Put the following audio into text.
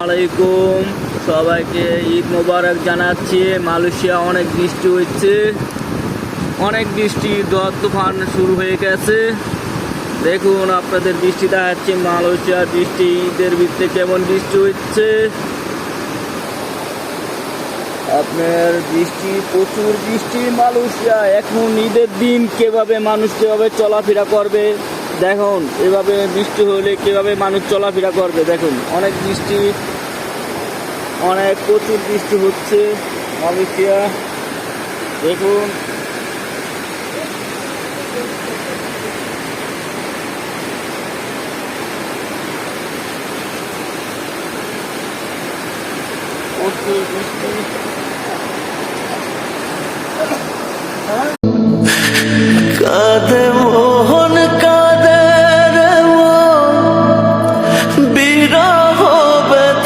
আলাইকুম সবাইকে ঈদ মোবারক জানাচ্ছি। মালয়েশিয়া অনেক বৃষ্টি হচ্ছে, অনেক বৃষ্টি, ঝড় তুফান শুরু হয়ে গেছে। দেখুন আপনাদের বৃষ্টি দেখাচ্ছে, মালয়েশিয়ার বৃষ্টি ঈদের ভিতরে কেমন বৃষ্টি হচ্ছে। আপনার বৃষ্টি, প্রচুর বৃষ্টি মালয়েশিয়া। এখন ঈদের দিন মানুষ কিভাবে চলাফেরা করবে দেখুন, এভাবে বৃষ্টি হলে কিভাবে মানুষ চলাফেরা করবে। দেখুন অনেক বৃষ্টি, প্রচুর বৃষ্টি হচ্ছে মালয়েশিয়া। দেখুন প্রচুর বৃষ্টি।